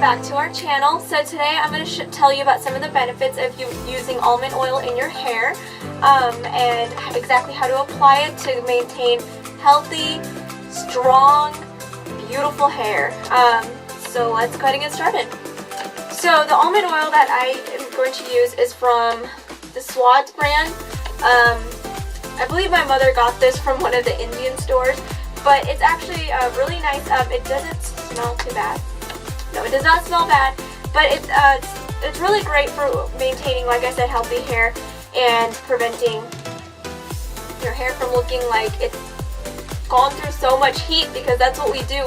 back to our channel. So today I'm going to tell you about some of the benefits of you using almond oil in your hair and exactly how to apply it to maintain healthy, strong, beautiful hair. So let's go ahead and get started. So the almond oil that I am going to use is from the Swads brand. I believe my mother got this from one of the Indian stores, but it's actually really nice. It doesn't smell too bad. No, it does not smell bad, but it's really great for maintaining, like I said, healthy hair and preventing your hair from looking like it's gone through so much heat, because that's what we do.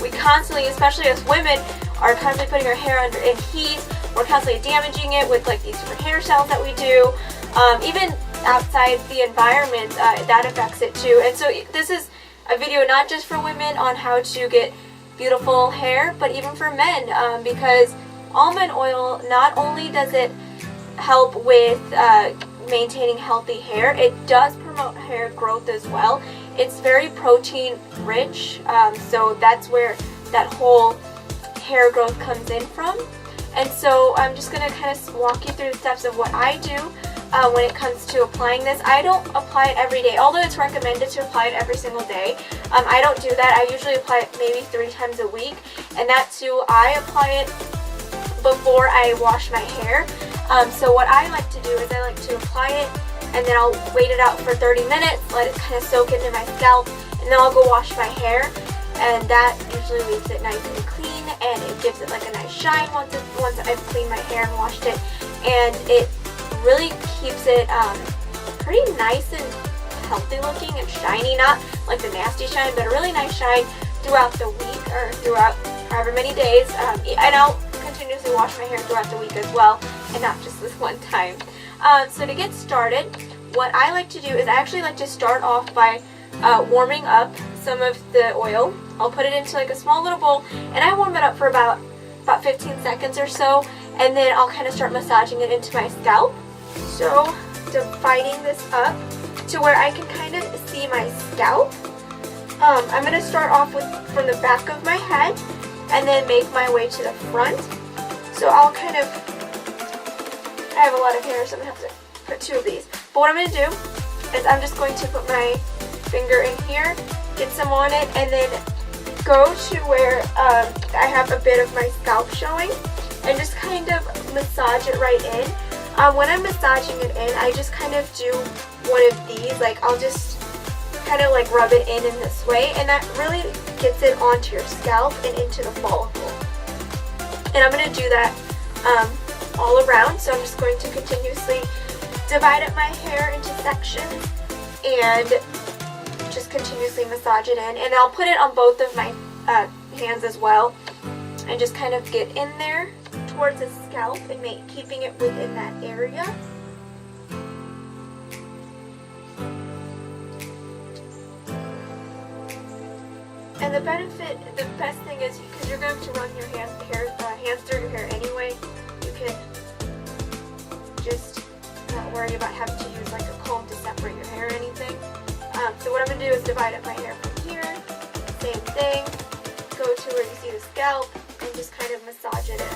We constantly, especially as women, are constantly putting our hair under in heat. We're constantly damaging it with like these different hairstyles that we do. Even outside the environment, that affects it too. And so this is a video not just for women on how to get beautiful hair, but even for men, because almond oil, not only does it help with maintaining healthy hair, it does promote hair growth as well. It's very protein rich, so that's where that whole hair growth comes in from. And so I'm just going to kind of walk you through the steps of what I do when it comes to applying this. I don't apply it every day, although it's recommended to apply it every single day. I don't do that. I usually apply it maybe 3 times a week, and that too, I apply it before I wash my hair. So what I like to do is I like to apply it, and then I'll wait it out for 30 minutes, let it kind of soak into my scalp, and then I'll go wash my hair, and that usually leaves it nice and clean, and it gives it like a nice shine once I've cleaned my hair and washed it, and it really keeps it pretty nice and healthy looking and shiny, not like the nasty shine, but a really nice shine throughout the week or throughout however many days. And I'll continuously wash my hair throughout the week as well, and not just this one time. So to get started, what I like to do is I actually like to start off by warming up some of the oil. I'll put it into like a small little bowl, and I warm it up for about 15 seconds or so, and then I'll kind of start massaging it into my scalp. So dividing this up to where I can kind of see my scalp. I'm going to start off from the back of my head and then make my way to the front. So I'll kind of, I have a lot of hair, so I'm going to have to put 2 of these. But what I'm going to do is I'm just going to put my finger in here, get some on it, and then go to where I have a bit of my scalp showing, and just kind of massage it right in. When I'm massaging it in, I just kind of do one of these, like I'll just kind of like rub it in this way, and that really gets it onto your scalp and into the follicle. And I'm going to do that all around, so I'm just going to continuously divide up my hair into sections and just continuously massage it in. And I'll put it on both of my hands as well, and just kind of get in there towards the scalp and keeping it within that area. And the best thing is, because you're going to run your hands through your hair anyway, you can just not worry about having to use like a comb to separate your hair or anything. So what I'm going to do is divide up my hair from here, same thing, go to where you see the scalp, and just kind of massage it in.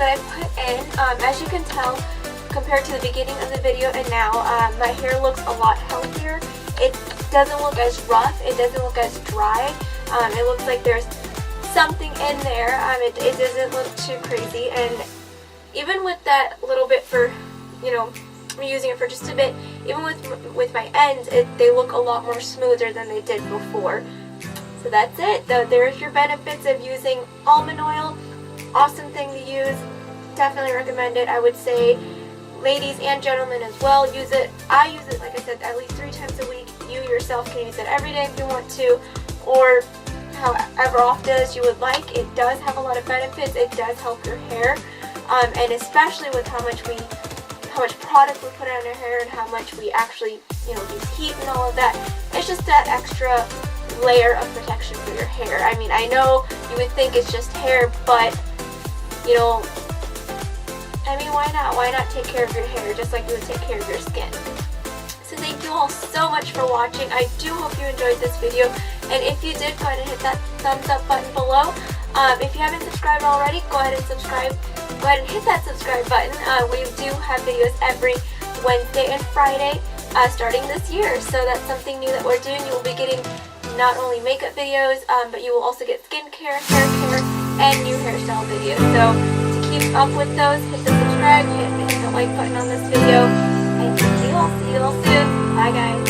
that I put in. As you can tell, compared to the beginning of the video and now, my hair looks a lot healthier. It doesn't look as rough, it doesn't look as dry. It looks like there's something in there. It doesn't look too crazy, and even with that little bit for, you know, I'm using it for just a bit, even with my ends, they look a lot more smoother than they did before. So that's it. There's your benefits of using almond oil. Awesome thing to use. Definitely recommend it. I would say ladies and gentlemen as well use it. I use it, like I said, at least 3 times a week. You yourself can use it every day if you want to, or however often as you would like. It does have a lot of benefits. It does help your hair, and especially with how much product we put on our hair and how much we actually, you know, use heat and all of that. It's just that extra layer of protection for your hair. I mean, I know you would think it's just hair, but, you know, I mean, why not? Why not take care of your hair just like you would take care of your skin? So thank you all so much for watching. I do hope you enjoyed this video, and if you did, go ahead and hit that thumbs up button below. If you haven't subscribed already, go ahead and subscribe. Go ahead and hit that subscribe button. We do have videos every Wednesday and Friday starting this year, so that's something new that we're doing. You will be getting not only makeup videos, but you will also get skincare, hair care, and new hairstyle videos. So to keep up with those, hit the subscribe, hit the like button on this video, and see you all soon. Bye guys.